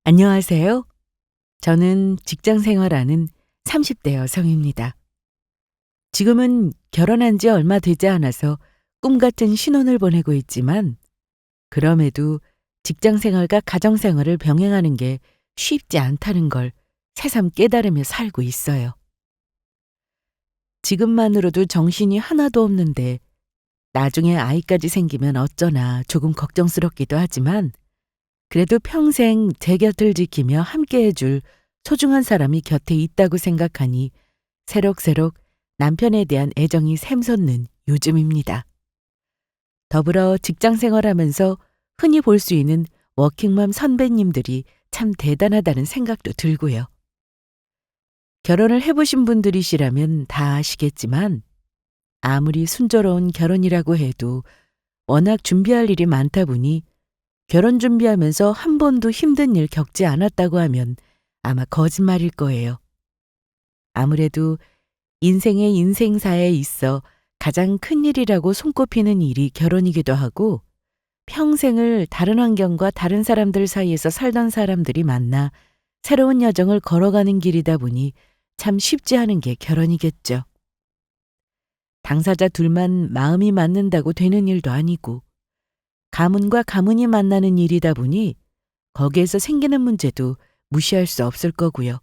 안녕하세요. 저는 직장 생활하는 30대 여성입니다. 지금은 결혼한 지 얼마 되지 않아서 꿈 같은 신혼을 보내고 있지만, 그럼에도 직장 생활과 가정 생활을 병행하는 게 쉽지 않다는 걸 새삼 깨달으며 살고 있어요. 지금만으로도 정신이 하나도 없는데, 나중에 아이까지 생기면 어쩌나 조금 걱정스럽기도 하지만, 그래도 평생 제 곁을 지키며 함께 해줄 소중한 사람이 곁에 있다고 생각하니 새록새록 남편에 대한 애정이 샘솟는 요즘입니다. 더불어 직장 생활하면서 흔히 볼 수 있는 워킹맘 선배님들이 참 대단하다는 생각도 들고요. 결혼을 해보신 분들이시라면 다 아시겠지만, 아무리 순조로운 결혼이라고 해도 워낙 준비할 일이 많다 보니 결혼 준비하면서 한 번도 힘든 일 겪지 않았다고 하면 아마 거짓말일 거예요. 아무래도 인생의 인생사에 있어 가장 큰 일이라고 손꼽히는 일이 결혼이기도 하고, 평생을 다른 환경과 다른 사람들 사이에서 살던 사람들이 만나 새로운 여정을 걸어가는 길이다 보니 참 쉽지 않은 게 결혼이겠죠. 당사자 둘만 마음이 맞는다고 되는 일도 아니고, 가문과 가문이 만나는 일이다 보니 거기에서 생기는 문제도 무시할 수 없을 거고요.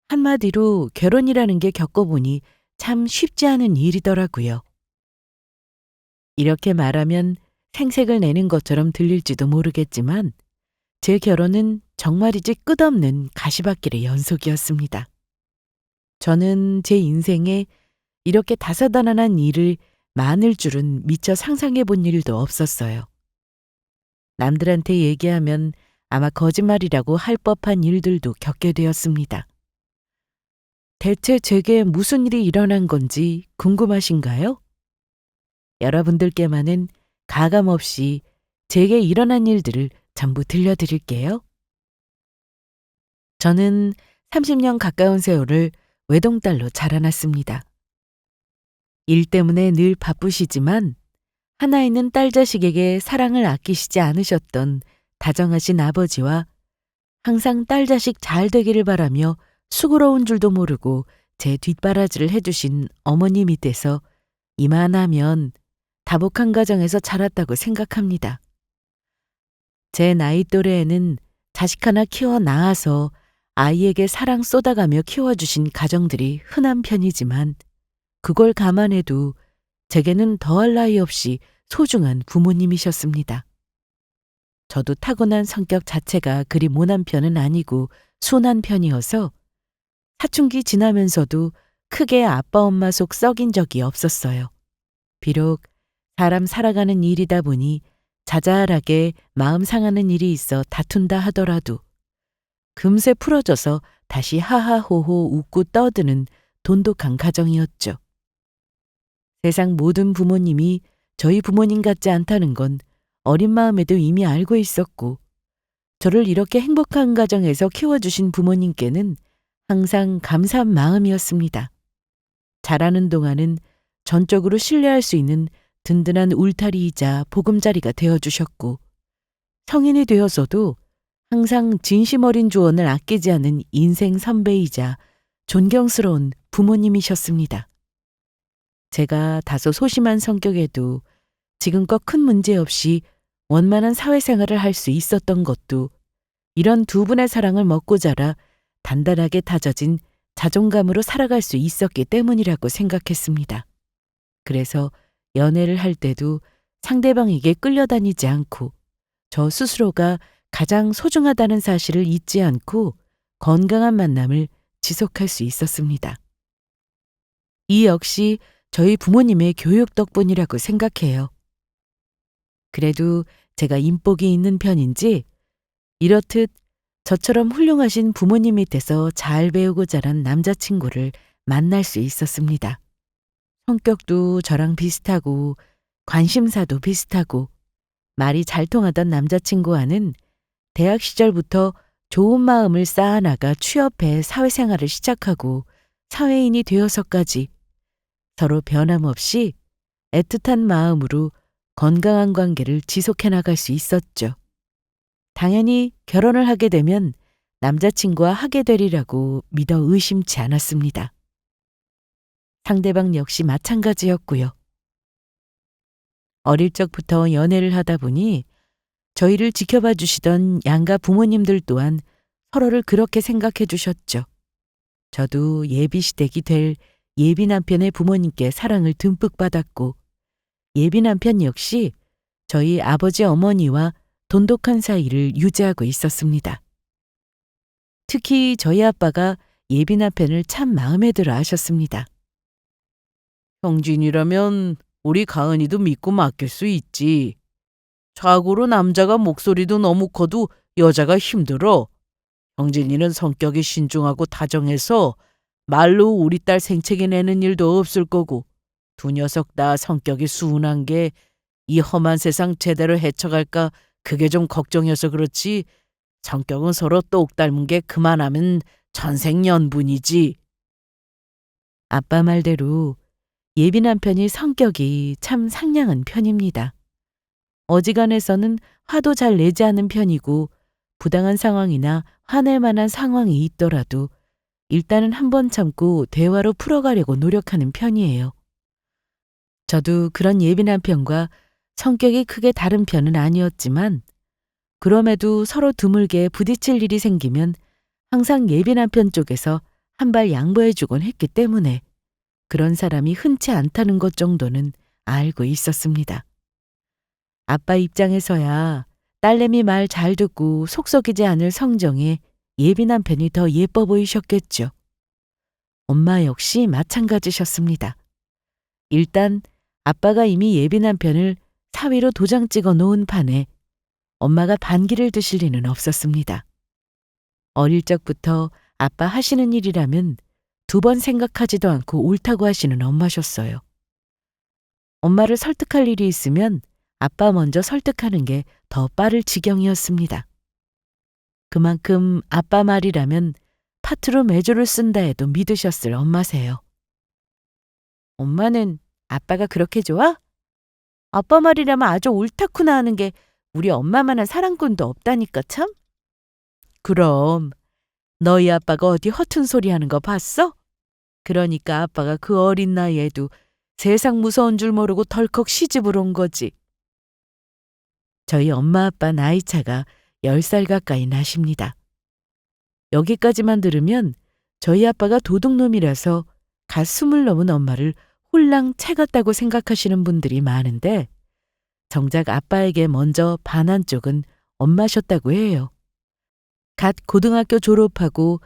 한마디로 결혼이라는 게 겪어보니 참 쉽지 않은 일이더라고요. 이렇게 말하면 생색을 내는 것처럼 들릴지도 모르겠지만, 제 결혼은 정말이지 끝없는 가시밭길의 연속이었습니다. 저는 제 인생에 이렇게 다사다난한 일을 많을 줄은 미처 상상해 본 일도 없었어요. 남들한테 얘기하면 아마 거짓말이라고 할 법한 일들도 겪게 되었습니다. 대체 제게 무슨 일이 일어난 건지 궁금하신가요? 여러분들께만은 가감없이 제게 일어난 일들을 전부 들려드릴게요. 저는 30년 가까운 세월을 외동딸로 자라났습니다. 일 때문에 늘 바쁘시지만 하나 있는 딸 자식에게 사랑을 아끼시지 않으셨던 다정하신 아버지와 항상 딸 자식 잘 되기를 바라며 수고로운 줄도 모르고 제 뒷바라지를 해주신 어머니 밑에서 이만하면 다복한 가정에서 자랐다고 생각합니다. 제 나이 또래에는 자식 하나 키워 낳아서 아이에게 사랑 쏟아가며 키워주신 가정들이 흔한 편이지만, 그걸 감안해도 제게는 더할 나위 없이 소중한 부모님이셨습니다. 저도 타고난 성격 자체가 그리 모난 편은 아니고 순한 편이어서 사춘기 지나면서도 크게 아빠 엄마 속 썩인 적이 없었어요. 비록 사람 살아가는 일이다 보니 자잘하게 마음 상하는 일이 있어 다툰다 하더라도 금세 풀어져서 다시 하하호호 웃고 떠드는 돈독한 가정이었죠. 세상 모든 부모님이 저희 부모님 같지 않다는 건 어린 마음에도 이미 알고 있었고, 저를 이렇게 행복한 가정에서 키워주신 부모님께는 항상 감사한 마음이었습니다. 자라는 동안은 전적으로 신뢰할 수 있는 든든한 울타리이자 보금자리가 되어주셨고, 성인이 되어서도 항상 진심 어린 조언을 아끼지 않은 인생 선배이자 존경스러운 부모님이셨습니다. 제가 다소 소심한 성격에도 지금껏 큰 문제 없이 원만한 사회생활을 할 수 있었던 것도 이런 두 분의 사랑을 먹고 자라 단단하게 다져진 자존감으로 살아갈 수 있었기 때문이라고 생각했습니다. 그래서 연애를 할 때도 상대방에게 끌려다니지 않고 저 스스로가 가장 소중하다는 사실을 잊지 않고 건강한 만남을 지속할 수 있었습니다. 이 역시 저희 부모님의 교육 덕분이라고 생각해요. 그래도 제가 인복이 있는 편인지 이렇듯 저처럼 훌륭하신 부모님 밑에서 잘 배우고 자란 남자친구를 만날 수 있었습니다. 성격도 저랑 비슷하고 관심사도 비슷하고 말이 잘 통하던 남자친구와는 대학 시절부터 좋은 마음을 쌓아나가 취업해 사회생활을 시작하고 사회인이 되어서까지 서로 변함없이 애틋한 마음으로 건강한 관계를 지속해 나갈 수 있었죠. 당연히 결혼을 하게 되면 남자친구와 하게 되리라고 믿어 의심치 않았습니다. 상대방 역시 마찬가지였고요. 어릴 적부터 연애를 하다 보니 저희를 지켜봐 주시던 양가 부모님들 또한 서로를 그렇게 생각해 주셨죠. 저도 예비 시댁이 될 예비 남편의 부모님께 사랑을 듬뿍 받았고 예비 남편 역시 저희 아버지 어머니와 돈독한 사이를 유지하고 있었습니다. 특히 저희 아빠가 예비 남편을 참 마음에 들어 하셨습니다. 형진이라면 우리 가은이도 믿고 맡길 수 있지. 자고로 남자가 목소리도 너무 커도 여자가 힘들어. 형진이는 성격이 신중하고 다정해서 말로 우리 딸 생채기 내는 일도 없을 거고 두 녀석 다 성격이 순한 게 이 험한 세상 제대로 헤쳐갈까 그게 좀 걱정이어서 그렇지 성격은 서로 똑 닮은 게 그만하면 천생연분이지. 아빠 말대로 예비 남편이 성격이 참 상냥한 편입니다. 어지간해서는 화도 잘 내지 않는 편이고 부당한 상황이나 화낼 만한 상황이 있더라도 일단은 한번 참고 대화로 풀어가려고 노력하는 편이에요. 저도 그런 예비 남편과 성격이 크게 다른 편은 아니었지만 그럼에도 서로 드물게 부딪힐 일이 생기면 항상 예비 남편 쪽에서 한 발 양보해주곤 했기 때문에 그런 사람이 흔치 않다는 것 정도는 알고 있었습니다. 아빠 입장에서야 딸내미 말 잘 듣고 속 썩이지 않을 성정에 예비 남편이 더 예뻐 보이셨겠죠. 엄마 역시 마찬가지셨습니다. 일단 아빠가 이미 예비 남편을 사위로 도장 찍어 놓은 판에 엄마가 반기를 드실 리는 없었습니다. 어릴 적부터 아빠 하시는 일이라면 두 번 생각하지도 않고 옳다고 하시는 엄마셨어요. 엄마를 설득할 일이 있으면 아빠 먼저 설득하는 게 더 빠를 지경이었습니다. 그만큼 아빠 말이라면 파트로 매조를 쓴다 해도 믿으셨을 엄마세요. 엄마는 아빠가 그렇게 좋아? 아빠 말이라면 아주 옳다구나 하는 게 우리 엄마만한 사랑꾼도 없다니까 참. 그럼 너희 아빠가 어디 허튼 소리 하는 거 봤어? 그러니까 아빠가 그 어린 나이에도 세상 무서운 줄 모르고 덜컥 시집을 온 거지. 저희 엄마 아빠 나이 차가 10살 가까이 나십니다. 여기까지만 들으면 저희 아빠가 도둑놈이라서 갓 20 넘은 엄마를 홀랑 채 같다고 생각하시는 분들이 많은데 정작 아빠에게 먼저 반한 쪽은 엄마셨다고 해요. 갓 고등학교 졸업하고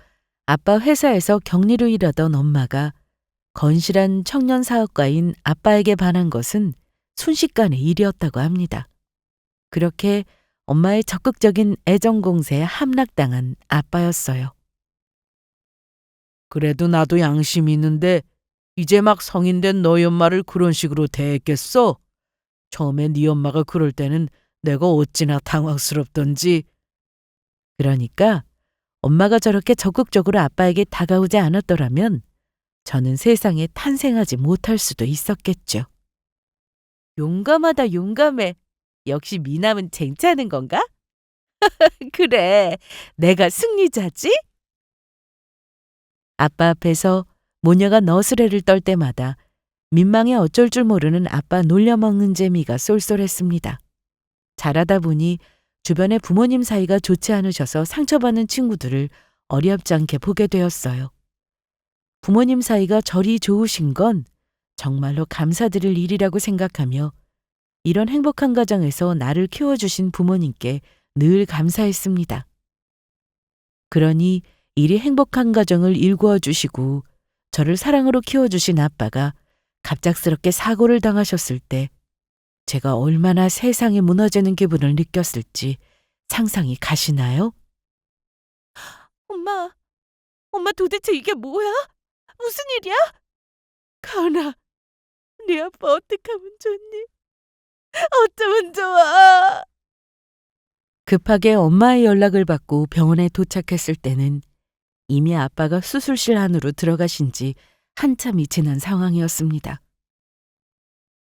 아빠 회사에서 격리로 일하던 엄마가 건실한 청년 사업가인 아빠에게 반한 것은 순식간의 일이었다고 합니다. 그렇게 엄마의 적극적인 애정 공세에 함락당한 아빠였어요. 그래도 나도 양심이 있는데 이제 막 성인 된 너희 엄마를 그런 식으로 대했겠어? 처음에 네 엄마가 그럴 때는 내가 어찌나 당황스럽던지. 그러니까 엄마가 저렇게 적극적으로 아빠에게 다가오지 않았더라면 저는 세상에 탄생하지 못할 수도 있었겠죠. 용감하다 용감해. 역시 미남은 쟁취하는 건가? 그래, 내가 승리자지? 아빠 앞에서 모녀가 너스레를 떨 때마다 민망해 어쩔 줄 모르는 아빠 놀려먹는 재미가 쏠쏠했습니다. 자라다 보니 주변에 부모님 사이가 좋지 않으셔서 상처받는 친구들을 어렵지 않게 보게 되었어요. 부모님 사이가 저리 좋으신 건 정말로 감사드릴 일이라고 생각하며 이런 행복한 가정에서 나를 키워주신 부모님께 늘 감사했습니다. 그러니 이리 행복한 가정을 일구어 주시고 저를 사랑으로 키워주신 아빠가 갑작스럽게 사고를 당하셨을 때 제가 얼마나 세상이 무너지는 기분을 느꼈을지 상상이 가시나요? 엄마 도대체 이게 뭐야? 무슨 일이야? 가은아, 네 아빠 어떡하면 좋니? 어쩌면 좋아? 급하게 엄마의 연락을 받고 병원에 도착했을 때는 이미 아빠가 수술실 안으로 들어가신 지 한참이 지난 상황이었습니다.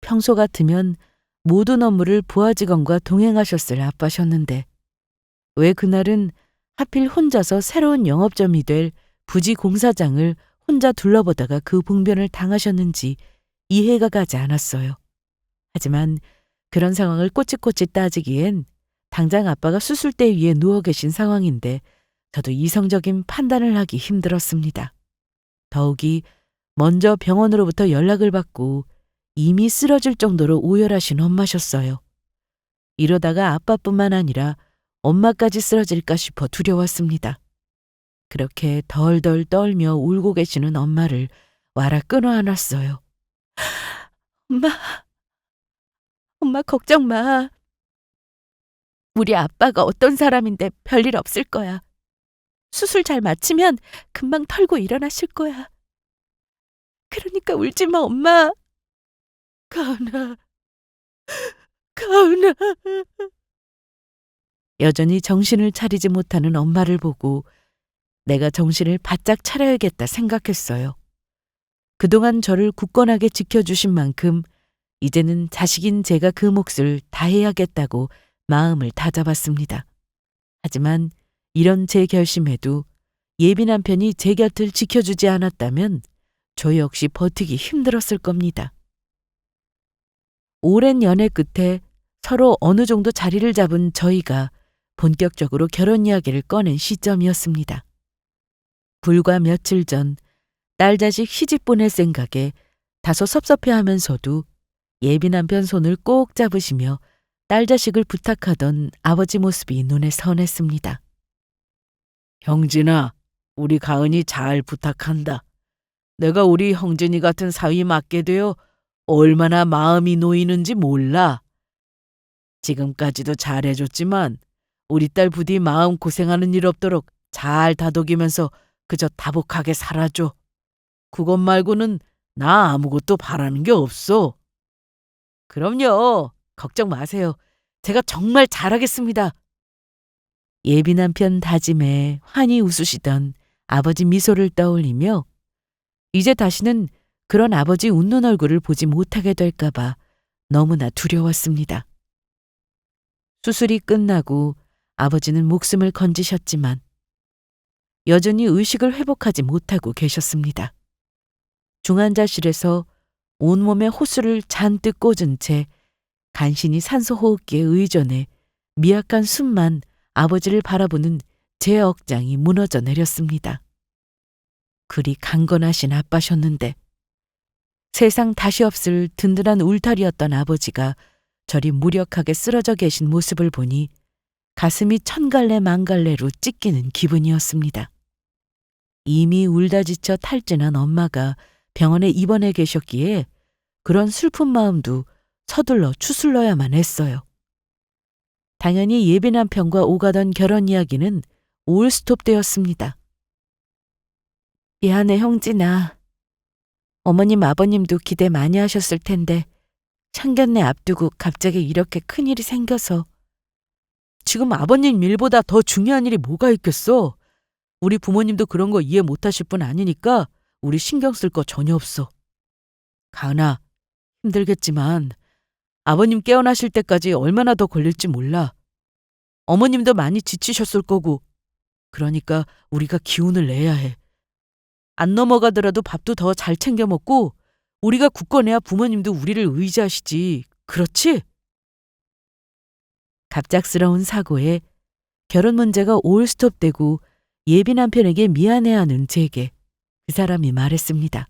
평소 같으면 모든 업무를 부하 직원과 동행하셨을 아빠셨는데 왜 그날은 하필 혼자서 새로운 영업점이 될 부지 공사장을 혼자 둘러보다가 그 봉변을 당하셨는지 이해가 가지 않았어요. 하지만 그런 상황을 꼬치꼬치 따지기엔 당장 아빠가 수술대 위에 누워 계신 상황인데 저도 이성적인 판단을 하기 힘들었습니다. 더욱이 먼저 병원으로부터 연락을 받고 이미 쓰러질 정도로 오열하신 엄마셨어요. 이러다가 아빠뿐만 아니라 엄마까지 쓰러질까 싶어 두려웠습니다. 그렇게 덜덜 떨며 울고 계시는 엄마를 와라 끌어안았어요. 엄마, 엄마 걱정 마. 우리 아빠가 어떤 사람인데 별일 없을 거야. 수술 잘 마치면 금방 털고 일어나실 거야. 그러니까 울지 마, 엄마. 가은아, 가은아. 여전히 정신을 차리지 못하는 엄마를 보고 내가 정신을 바짝 차려야겠다 생각했어요. 그동안 저를 굳건하게 지켜주신 만큼 이제는 자식인 제가 그 몫을 다해야겠다고 마음을 다잡았습니다. 하지만 이런 제 결심에도 예비 남편이 제 곁을 지켜주지 않았다면 저 역시 버티기 힘들었을 겁니다. 오랜 연애 끝에 서로 어느 정도 자리를 잡은 저희가 본격적으로 결혼 이야기를 꺼낸 시점이었습니다. 불과 며칠 전 딸 자식 시집 보낼 생각에 다소 섭섭해하면서도 예비 남편 손을 꼭 잡으시며 딸 자식을 부탁하던 아버지 모습이 눈에 선했습니다. 형진아, 우리 가은이 잘 부탁한다. 내가 우리 형진이 같은 사위 맡게 되어 얼마나 마음이 놓이는지 몰라. 지금까지도 잘해줬지만 우리 딸 부디 마음 고생하는 일 없도록 잘 다독이면서 그저 다복하게 살아줘. 그것 말고는 나 아무것도 바라는 게 없어. 그럼요. 걱정 마세요. 제가 정말 잘하겠습니다. 예비 남편 다짐에 환히 웃으시던 아버지 미소를 떠올리며 이제 다시는 그런 아버지 웃는 얼굴을 보지 못하게 될까봐 너무나 두려웠습니다. 수술이 끝나고 아버지는 목숨을 건지셨지만 여전히 의식을 회복하지 못하고 계셨습니다. 중환자실에서 온몸에 호수를 잔뜩 꽂은 채 간신히 산소호흡기에 의존해 미약한 숨만 아버지를 바라보는 제 억장이 무너져 내렸습니다. 그리 강건하신 아빠셨는데 세상 다시 없을 든든한 울타리였던 아버지가 저리 무력하게 쓰러져 계신 모습을 보니 가슴이 천갈래 만갈래로 찢기는 기분이었습니다. 이미 울다 지쳐 탈진한 엄마가 병원에 입원해 계셨기에 그런 슬픈 마음도 서둘러 추슬러야만 했어요. 당연히 예비 남편과 오가던 결혼 이야기는 올 스톱되었습니다. 미안해 형진아. 어머님 아버님도 기대 많이 하셨을 텐데 상견례 앞두고 갑자기 이렇게 큰일이 생겨서. 지금 아버님 일보다 더 중요한 일이 뭐가 있겠어. 우리 부모님도 그런 거 이해 못하실 분 아니니까 우리 신경 쓸 거 전혀 없어. 가은아, 힘들겠지만 아버님 깨어나실 때까지 얼마나 더 걸릴지 몰라. 어머님도 많이 지치셨을 거고. 그러니까 우리가 기운을 내야 해. 안 넘어가더라도 밥도 더 잘 챙겨 먹고 우리가 굳건해야 부모님도 우리를 의지하시지. 그렇지? 갑작스러운 사고에 결혼 문제가 올스톱되고 예비 남편에게 미안해하는 제게 그 사람이 말했습니다.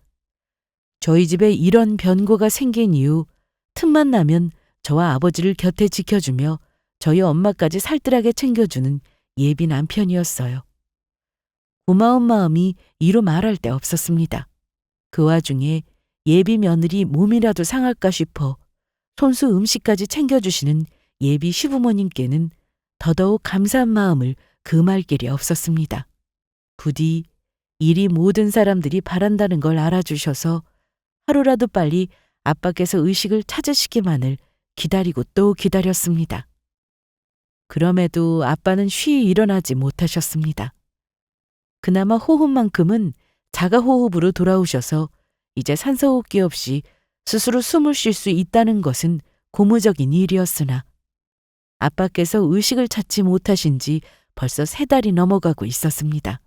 저희 집에 이런 변고가 생긴 이후 틈만 나면 저와 아버지를 곁에 지켜주며 저희 엄마까지 살뜰하게 챙겨주는 예비 남편이었어요. 고마운 마음이 이루 말할 데 없었습니다. 그 와중에 예비 며느리 몸이라도 상할까 싶어 손수 음식까지 챙겨주시는 예비 시부모님께는 더더욱 감사한 마음을 금할 길이 없었습니다. 부디 일이 모든 사람들이 바란다는 걸 알아주셔서 하루라도 빨리 아빠께서 의식을 찾으시기만을 기다리고 또 기다렸습니다. 그럼에도 아빠는 쉬이 일어나지 못하셨습니다. 그나마 호흡만큼은 자가호흡으로 돌아오셔서 이제 산소호흡기 없이 스스로 숨을 쉴 수 있다는 것은 고무적인 일이었으나 아빠께서 의식을 찾지 못하신 지 벌써 3달이 넘어가고 있었습니다.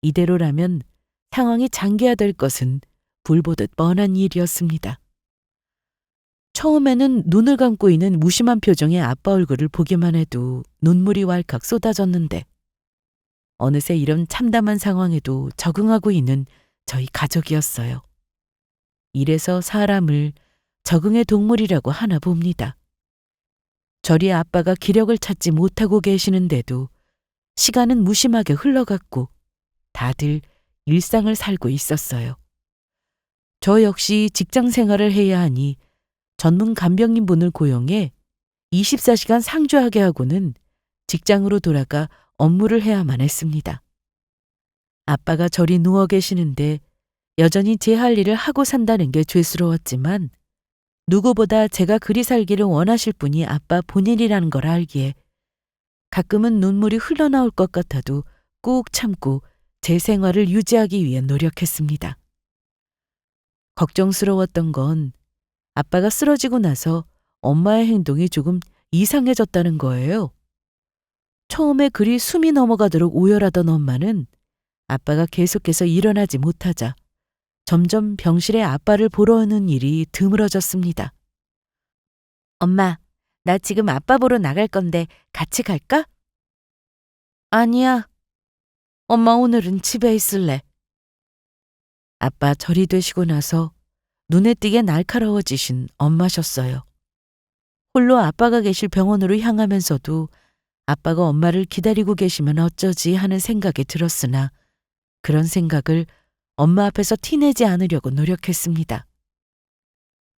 이대로라면 상황이 장기화될 것은 불보듯 뻔한 일이었습니다. 처음에는 눈을 감고 있는 무심한 표정의 아빠 얼굴을 보기만 해도 눈물이 왈칵 쏟아졌는데 어느새 이런 참담한 상황에도 적응하고 있는 저희 가족이었어요. 이래서 사람을 적응의 동물이라고 하나 봅니다. 저리 아빠가 기력을 찾지 못하고 계시는데도 시간은 무심하게 흘러갔고 다들 일상을 살고 있었어요. 저 역시 직장 생활을 해야 하니 전문 간병인 분을 고용해 24시간 상주하게 하고는 직장으로 돌아가 업무를 해야만 했습니다. 아빠가 저리 누워 계시는데 여전히 제 할 일을 하고 산다는 게 죄스러웠지만 누구보다 제가 그리 살기를 원하실 분이 아빠 본인이라는 걸 알기에 가끔은 눈물이 흘러나올 것 같아도 꾹 참고 제 생활을 유지하기 위해 노력했습니다. 걱정스러웠던 건 아빠가 쓰러지고 나서 엄마의 행동이 조금 이상해졌다는 거예요. 처음에 그리 숨이 넘어가도록 오열하던 엄마는 아빠가 계속해서 일어나지 못하자 점점 병실에 아빠를 보러 오는 일이 드물어졌습니다. 엄마, 나 지금 아빠 보러 나갈 건데 같이 갈까? 아니야. 엄마 오늘은 집에 있을래. 아빠 절이 되시고 나서 눈에 띄게 날카로워지신 엄마셨어요. 홀로 아빠가 계실 병원으로 향하면서도 아빠가 엄마를 기다리고 계시면 어쩌지 하는 생각이 들었으나 그런 생각을 엄마 앞에서 티내지 않으려고 노력했습니다.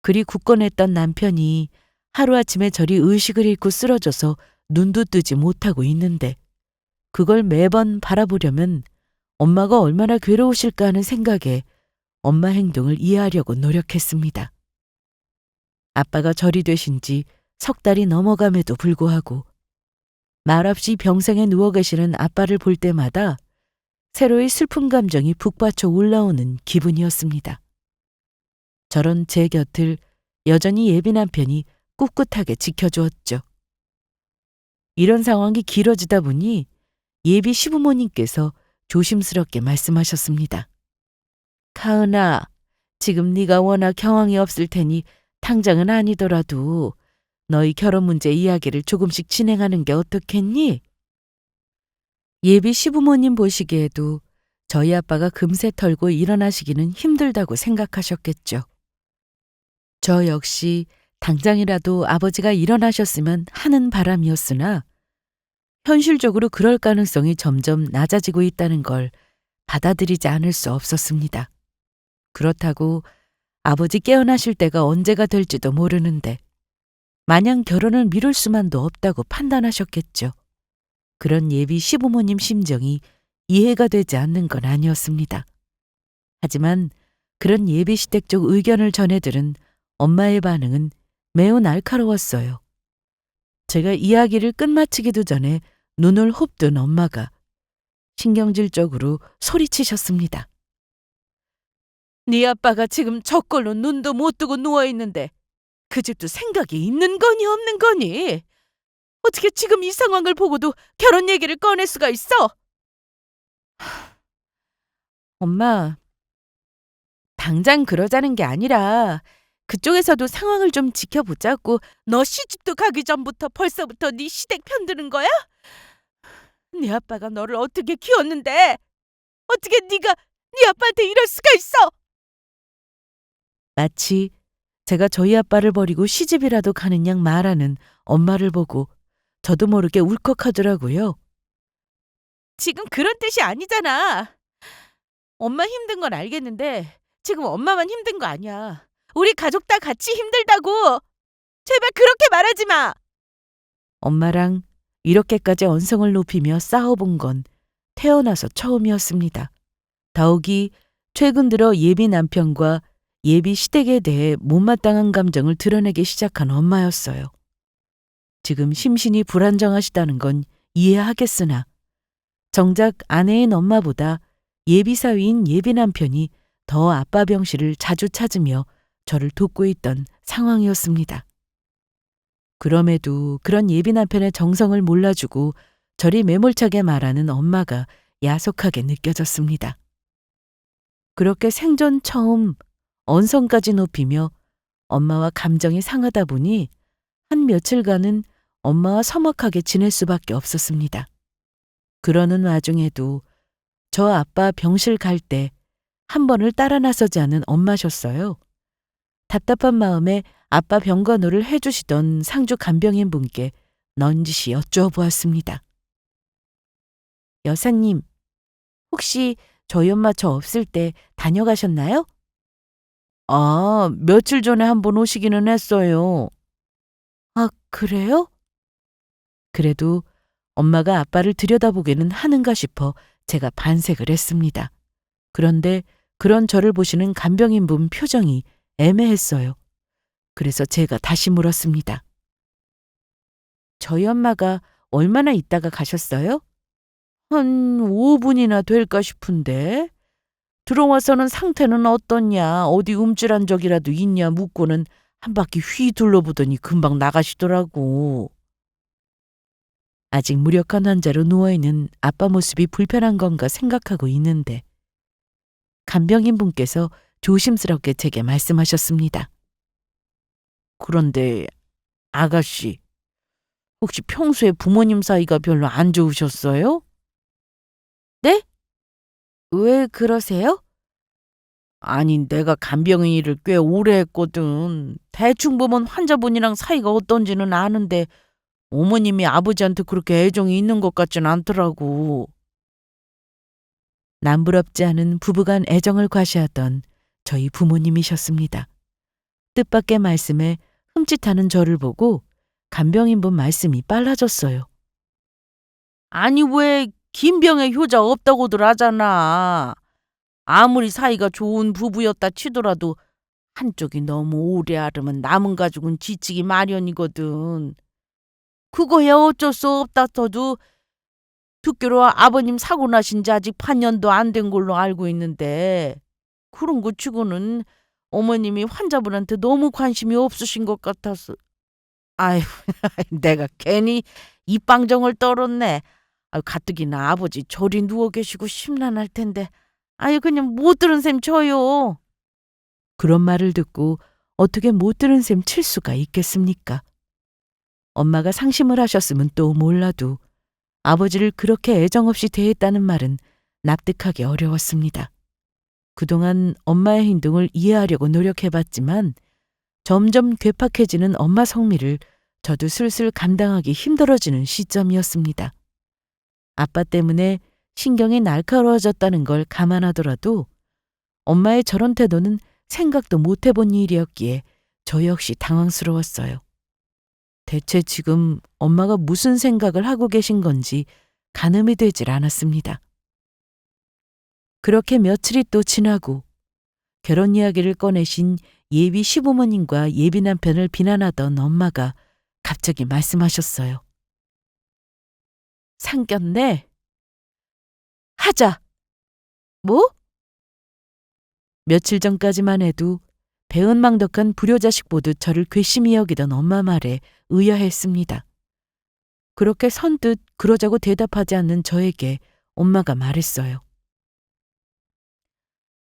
그리 굳건했던 남편이 하루아침에 저리 의식을 잃고 쓰러져서 눈도 뜨지 못하고 있는데 그걸 매번 바라보려면 엄마가 얼마나 괴로우실까 하는 생각에 엄마 행동을 이해하려고 노력했습니다. 아빠가 절이 되신 지 3달이 넘어감에도 불구하고 말없이 병상에 누워 계시는 아빠를 볼 때마다 새로이 슬픈 감정이 북받쳐 올라오는 기분이었습니다. 저런 제 곁을 여전히 예비 남편이 꿋꿋하게 지켜주었죠. 이런 상황이 길어지다 보니 예비 시부모님께서 조심스럽게 말씀하셨습니다. 가은아, 지금 네가 워낙 경황이 없을 테니 당장은 아니더라도 너희 결혼 문제 이야기를 조금씩 진행하는 게 어떻겠니? 예비 시부모님 보시기에도 저희 아빠가 금세 털고 일어나시기는 힘들다고 생각하셨겠죠. 저 역시 당장이라도 아버지가 일어나셨으면 하는 바람이었으나 현실적으로 그럴 가능성이 점점 낮아지고 있다는 걸 받아들이지 않을 수 없었습니다. 그렇다고 아버지 깨어나실 때가 언제가 될지도 모르는데 마냥 결혼을 미룰 수만도 없다고 판단하셨겠죠. 그런 예비 시부모님 심정이 이해가 되지 않는 건 아니었습니다. 하지만 그런 예비 시댁 쪽 의견을 전해들은 엄마의 반응은 매우 날카로웠어요. 제가 이야기를 끝마치기도 전에 눈을 홉뜬 엄마가 신경질적으로 소리치셨습니다. 네 아빠가 지금 저꼴로 눈도 못 뜨고 누워있는데 그 집도 생각이 있는 거니 없는 거니? 어떻게 지금 이 상황을 보고도 결혼 얘기를 꺼낼 수가 있어? 엄마, 당장 그러자는 게 아니라 그쪽에서도 상황을 좀 지켜보자고. 너 시집도 가기 전부터 벌써부터 네 시댁 편드는 거야? 네 아빠가 너를 어떻게 키웠는데 어떻게 네가 네 아빠한테 이럴 수가 있어? 마치 제가 저희 아빠를 버리고 시집이라도 가는 양 말하는 엄마를 보고 저도 모르게 울컥하더라고요. 지금 그런 뜻이 아니잖아. 엄마 힘든 건 알겠는데 지금 엄마만 힘든 거 아니야. 우리 가족 다 같이 힘들다고. 제발 그렇게 말하지 마. 엄마랑 이렇게까지 언성을 높이며 싸워본 건 태어나서 처음이었습니다. 더욱이 최근 들어 예비 남편과 예비 시댁에 대해 못마땅한 감정을 드러내기 시작한 엄마였어요. 지금 심신이 불안정하시다는 건 이해하겠으나 정작 아내인 엄마보다 예비 사위인 예비 남편이 더 아빠 병실을 자주 찾으며 저를 돕고 있던 상황이었습니다. 그럼에도 그런 예비 남편의 정성을 몰라주고 저리 매몰차게 말하는 엄마가 야속하게 느껴졌습니다. 그렇게 생전 처음 언성까지 높이며 엄마와 감정이 상하다 보니 한 며칠간은 엄마와 서먹하게 지낼 수밖에 없었습니다. 그러는 와중에도 저 아빠 병실 갈 때 한 번을 따라 나서지 않은 엄마셨어요. 답답한 마음에 아빠 병간호를 해주시던 상주 간병인 분께 넌지시 여쭈어보았습니다. 여사님, 혹시 저희 엄마 저 없을 때 다녀가셨나요? 아, 며칠 전에 한 번 오시기는 했어요. 아, 그래요? 그래도 엄마가 아빠를 들여다보기는 하는가 싶어 제가 반색을 했습니다. 그런데 그런 저를 보시는 간병인분 표정이 애매했어요. 그래서 제가 다시 물었습니다. 저희 엄마가 얼마나 있다가 가셨어요? 한 5분이나 될까 싶은데. 들어와서는 상태는 어떻냐, 어디 움찔한 적이라도 있냐 묻고는 한 바퀴 휘 둘러보더니 금방 나가시더라고. 아직 무력한 환자로 누워있는 아빠 모습이 불편한 건가 생각하고 있는데 간병인 분께서 조심스럽게 제게 말씀하셨습니다. 그런데 아가씨, 혹시 평소에 부모님 사이가 별로 안 좋으셨어요? 네? 왜 그러세요? 아니, 내가 간병인 일을 꽤 오래 했거든. 대충 보면 환자분이랑 사이가 어떤지는 아는데 어머님이 아버지한테 그렇게 애정이 있는 것 같진 않더라고. 남부럽지 않은 부부간 애정을 과시하던 저희 부모님이셨습니다. 뜻밖의 말씀에 흠칫하는 저를 보고 간병인분 말씀이 빨라졌어요. 아니, 왜 김병의 효자 없다고들 하잖아. 아무리 사이가 좋은 부부였다 치더라도 한쪽이 너무 오래 앓으면 남은 가족은 지치기 마련이거든. 그거야 어쩔 수 없다서도 듣기로 아버님 사고 나신 지 아직 반년도 안 된 걸로 알고 있는데 그런 거 치고는 어머님이 환자분한테 너무 관심이 없으신 것 같아서. 아휴, 내가 괜히 입방정을 떨었네. 가뜩이나 아버지 저리 누워 계시고 심란할 텐데. 그냥 못 들은 셈 쳐요. 그런 말을 듣고 어떻게 못 들은 셈 칠 수가 있겠습니까? 엄마가 상심을 하셨으면 또 몰라도 아버지를 그렇게 애정없이 대했다는 말은 납득하기 어려웠습니다. 그동안 엄마의 행동을 이해하려고 노력해봤지만 점점 괴팍해지는 엄마 성미를 저도 슬슬 감당하기 힘들어지는 시점이었습니다. 아빠 때문에 신경이 날카로워졌다는 걸 감안하더라도 엄마의 저런 태도는 생각도 못 해본 일이었기에 저 역시 당황스러웠어요. 대체 지금 엄마가 무슨 생각을 하고 계신 건지 가늠이 되질 않았습니다. 그렇게 며칠이 또 지나고 결혼 이야기를 꺼내신 예비 시부모님과 예비 남편을 비난하던 엄마가 갑자기 말씀하셨어요. 상견례 하자. 뭐? 며칠 전까지만 해도 배은망덕한 불효자식 보듯 저를 괘씸히 여기던 엄마 말에 의아했습니다. 그렇게 선뜻 그러자고 대답하지 않는 저에게 엄마가 말했어요.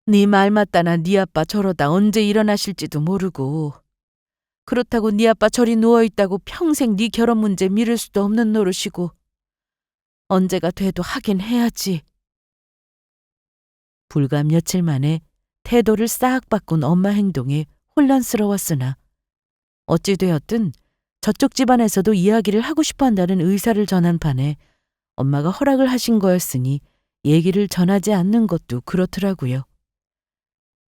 네 말 맞다나 네 아빠 저러다 언제 일어나실지도 모르고 그렇다고 네 아빠 저리 누워있다고 평생 네 결혼 문제 미룰 수도 없는 노릇이고 언제가 돼도 하긴 해야지. 불과 며칠 만에 태도를 싹 바꾼 엄마 행동에 혼란스러웠으나 어찌 되었든 저쪽 집안에서도 이야기를 하고 싶어 한다는 의사를 전한 판에 엄마가 허락을 하신 거였으니 얘기를 전하지 않는 것도 그렇더라고요.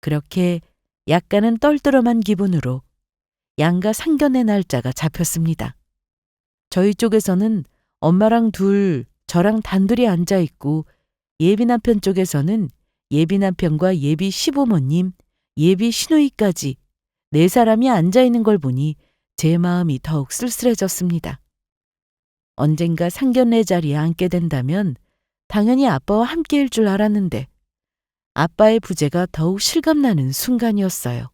그렇게 약간은 떨떠름한 기분으로 양가 상견례 날짜가 잡혔습니다. 저희 쪽에서는 엄마랑 둘, 저랑 단둘이 앉아있고 예비 남편 쪽에서는 예비 남편과 예비 시부모님, 예비 시누이까지 4사람이 앉아있는 걸 보니 제 마음이 더욱 쓸쓸해졌습니다. 언젠가 상견례 자리에 앉게 된다면 당연히 아빠와 함께일 줄 알았는데 아빠의 부재가 더욱 실감나는 순간이었어요.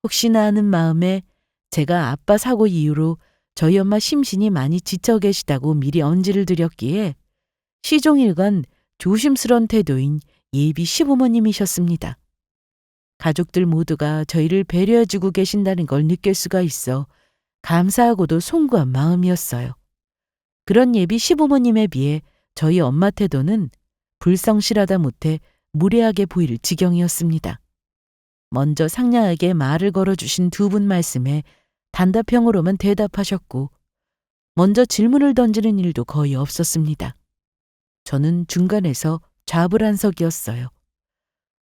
혹시나 하는 마음에 제가 아빠 사고 이후로 저희 엄마 심신이 많이 지쳐 계시다고 미리 언지를 드렸기에 시종일관 조심스런 태도인 예비 시부모님이셨습니다. 가족들 모두가 저희를 배려해주고 계신다는 걸 느낄 수가 있어 감사하고도 송구한 마음이었어요. 그런 예비 시부모님에 비해 저희 엄마 태도는 불성실하다 못해 무례하게 보일 지경이었습니다. 먼저 상냥하게 말을 걸어주신 두 분 말씀에 단답형으로만 대답하셨고 먼저 질문을 던지는 일도 거의 없었습니다. 저는 중간에서 좌불안석이었어요.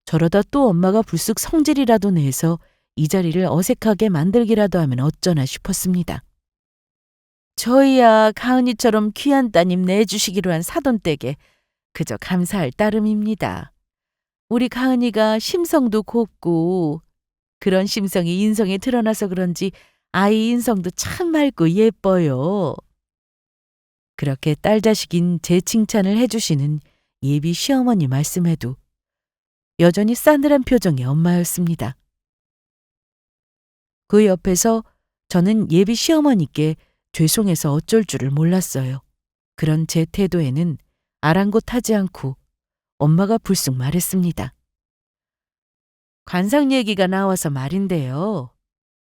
저러다 또 엄마가 불쑥 성질이라도 내서 이 자리를 어색하게 만들기라도 하면 어쩌나 싶었습니다. 저희야 가은이처럼 귀한 따님 내주시기로 한 사돈댁에 그저 감사할 따름입니다. 우리 가은이가 심성도 곱고 그런 심성이 인성에 드러나서 그런지 아이 인성도 참 맑고 예뻐요. 그렇게 딸 자식인 제 칭찬을 해주시는 예비 시어머니 말씀에도 여전히 싸늘한 표정의 엄마였습니다. 그 옆에서 저는 예비 시어머니께 죄송해서 어쩔 줄을 몰랐어요. 그런 제 태도에는 아랑곳하지 않고 엄마가 불쑥 말했습니다. 관상 얘기가 나와서 말인데요.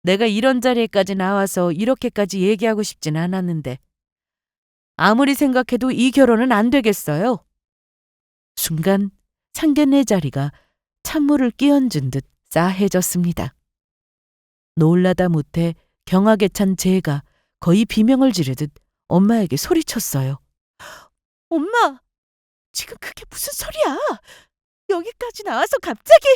내가 이런 자리에까지 나와서 이렇게까지 얘기하고 싶진 않았는데 아무리 생각해도 이 결혼은 안 되겠어요. 순간 상견례 자리가 찬물을 끼얹은 듯 싸해졌습니다. 놀라다 못해 경악에 찬 제가 거의 비명을 지르듯 엄마에게 소리쳤어요. 엄마! 지금 그게 무슨 소리야? 여기까지 나와서 갑자기...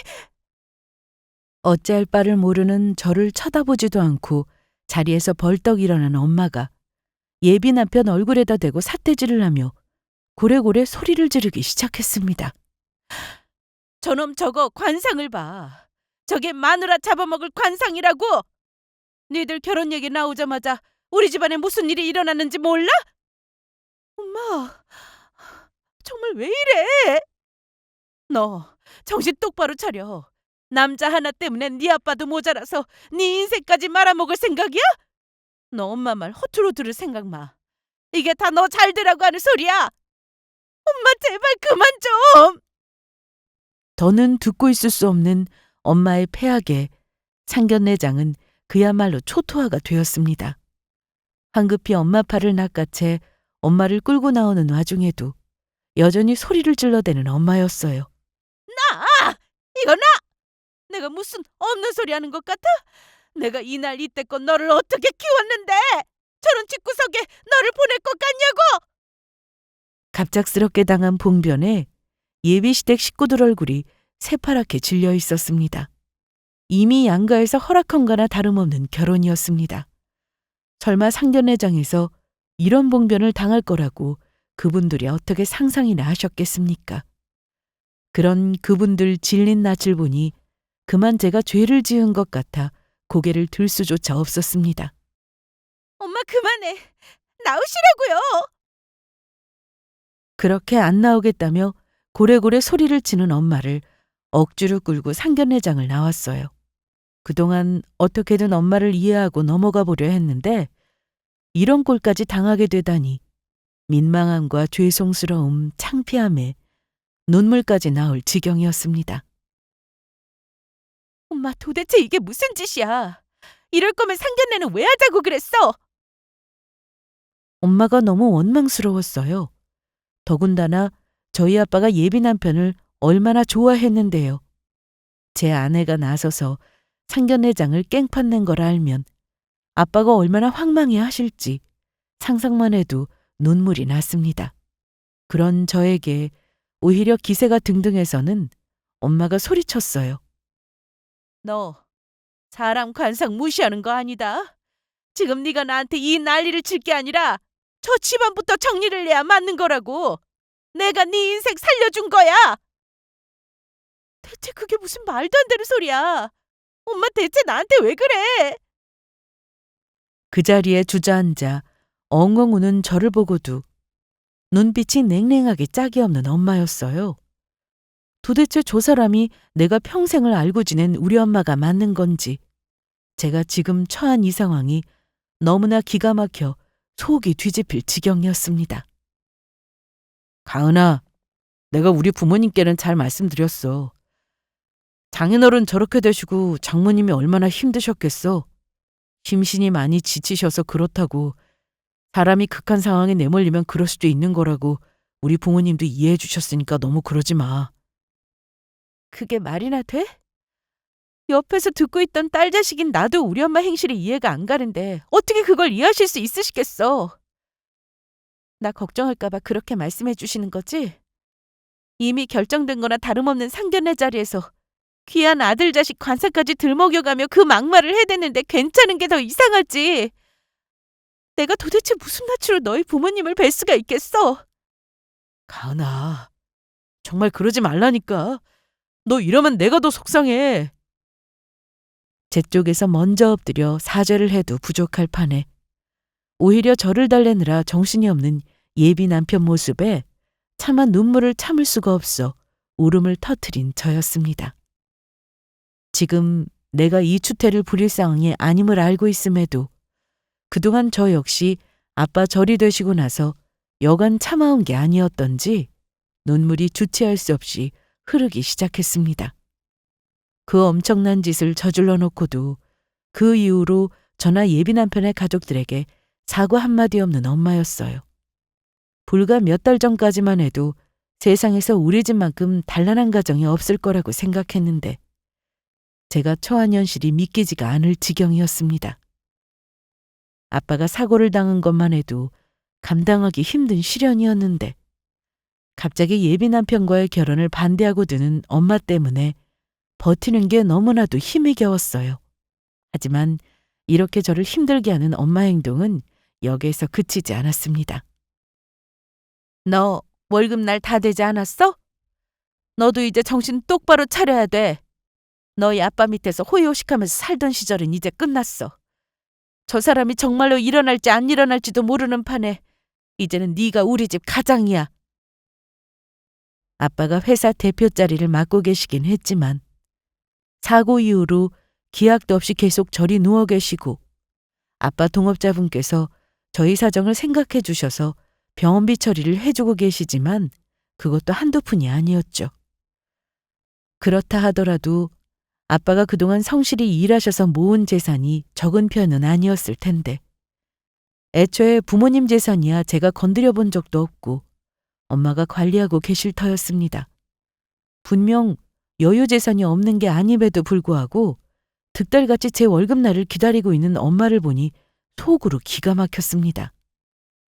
어찌할 바를 모르는 저를 쳐다보지도 않고 자리에서 벌떡 일어난 엄마가 예비 남편 얼굴에다 대고 삿대질을 하며 고래고래 소리를 지르기 시작했습니다. 저놈 저거 관상을 봐. 저게 마누라 잡아먹을 관상이라고. 니들 결혼 얘기 나오자마자 우리 집안에 무슨 일이 일어났는지 몰라? 엄마, 정말 왜 이래? 너 정신 똑바로 차려. 남자 하나 때문에 네 아빠도 모자라서 네 인생까지 말아먹을 생각이야? 너 엄마 말 허투루 들을 생각 마. 이게 다 너 잘 되라고 하는 소리야. 엄마 제발 그만 좀. 더는 듣고 있을 수 없는 엄마의 패악에 상견례장은 그야말로 초토화가 되었습니다. 황급히 엄마 팔을 낚아채 엄마를 끌고 나오는 와중에도 여전히 소리를 질러대는 엄마였어요. 나! 이거 나! 내가 무슨 없는 소리 하는 것 같아? 내가 이날 이때껏 너를 어떻게 키웠는데 저런 집구석에 너를 보낼 것 같냐고! 갑작스럽게 당한 봉변에 예비시댁 식구들 얼굴이 새파랗게 질려 있었습니다. 이미 양가에서 허락한 거나 다름없는 결혼이었습니다. 설마 상견례장에서 이런 봉변을 당할 거라고 그분들이 어떻게 상상이나 하셨겠습니까? 그런 그분들 질린 낯을 보니 그만 제가 죄를 지은 것 같아 고개를 들 수조차 없었습니다. 엄마 그만해. 나오시라고요. 그렇게 안 나오겠다며 고래고래 소리를 치는 엄마를 억지로 끌고 상견례장을 나왔어요. 그동안 어떻게든 엄마를 이해하고 넘어가 보려 했는데 이런 꼴까지 당하게 되다니 민망함과 죄송스러움, 창피함에 눈물까지 나올 지경이었습니다. 엄마 도대체 이게 무슨 짓이야? 이럴 거면 상견례는 왜 하자고 그랬어? 엄마가 너무 원망스러웠어요. 더군다나 저희 아빠가 예비 남편을 얼마나 좋아했는데요. 제 아내가 나서서 상견례장을 깽판 낸 거라 알면 아빠가 얼마나 황망해 하실지 상상만 해도 눈물이 났습니다. 그런 저에게 오히려 기세가 등등해서는 엄마가 소리쳤어요. 너 사람 관상 무시하는 거 아니다. 지금 네가 나한테 이 난리를 칠 게 아니라 저 집안부터 정리를 해야 맞는 거라고. 내가 네 인생 살려준 거야. 대체 그게 무슨 말도 안 되는 소리야. 엄마 대체 나한테 왜 그래? 그 자리에 주저앉아 엉엉 우는 저를 보고도 눈빛이 냉랭하게 짝이 없는 엄마였어요. 도대체 저 사람이 내가 평생을 알고 지낸 우리 엄마가 맞는 건지 제가 지금 처한 이 상황이 너무나 기가 막혀 속이 뒤집힐 지경이었습니다. 가은아, 내가 우리 부모님께는 잘 말씀드렸어. 장인어른 저렇게 되시고 장모님이 얼마나 힘드셨겠어. 심신이 많이 지치셔서 그렇다고, 사람이 극한 상황에 내몰리면 그럴 수도 있는 거라고 우리 부모님도 이해해 주셨으니까 너무 그러지 마. 그게 말이나 돼? 옆에서 듣고 있던 딸 자식인 나도 우리 엄마 행실이 이해가 안 가는데 어떻게 그걸 이해하실 수 있으시겠어? 나 걱정할까 봐 그렇게 말씀해 주시는 거지? 이미 결정된 거나 다름없는 상견례 자리에서 귀한 아들 자식 관사까지 들먹여가며 그 막말을 해대는데 괜찮은 게 더 이상하지. 내가 도대체 무슨 낯으로 너희 부모님을 뵐 수가 있겠어? 가은아, 정말 그러지 말라니까. 너 이러면 내가 더 속상해. 제 쪽에서 먼저 엎드려 사죄를 해도 부족할 판에 오히려 저를 달래느라 정신이 없는 예비 남편 모습에 차마 눈물을 참을 수가 없어 울음을 터뜨린 저였습니다. 지금 내가 이 추태를 부릴 상황이 아님을 알고 있음에도 그동안 저 역시 아빠 절이 되시고 나서 여간 참아온 게 아니었던지 눈물이 주체할 수 없이 흐르기 시작했습니다. 그 엄청난 짓을 저질러 놓고도 그 이후로 저나 예비 남편의 가족들에게 사과 한마디 없는 엄마였어요. 불과 몇 달 전까지만 해도 세상에서 우리 집만큼 단란한 가정이 없을 거라고 생각했는데 제가 처한 현실이 믿기지가 않을 지경이었습니다. 아빠가 사고를 당한 것만 해도 감당하기 힘든 시련이었는데 갑자기 예비 남편과의 결혼을 반대하고 드는 엄마 때문에 버티는 게 너무나도 힘이 겨웠어요. 하지만 이렇게 저를 힘들게 하는 엄마 행동은 여기에서 그치지 않았습니다. 너 월급날 다 되지 않았어? 너도 이제 정신 똑바로 차려야 돼. 너희 아빠 밑에서 호의호식하면서 살던 시절은 이제 끝났어. 저 사람이 정말로 일어날지 안 일어날지도 모르는 판에 이제는 네가 우리 집 가장이야. 아빠가 회사 대표 자리를 맡고 계시긴 했지만 사고 이후로 기약도 없이 계속 저리 누워 계시고 아빠 동업자분께서 저희 사정을 생각해 주셔서 병원비 처리를 해주고 계시지만 그것도 한두 푼이 아니었죠. 그렇다 하더라도 아빠가 그동안 성실히 일하셔서 모은 재산이 적은 편은 아니었을 텐데 애초에 부모님 재산이야 제가 건드려 본 적도 없고 엄마가 관리하고 계실 터였습니다. 분명 여유 재산이 없는 게 아님에도 불구하고 득달같이 제 월급날을 기다리고 있는 엄마를 보니 속으로 기가 막혔습니다.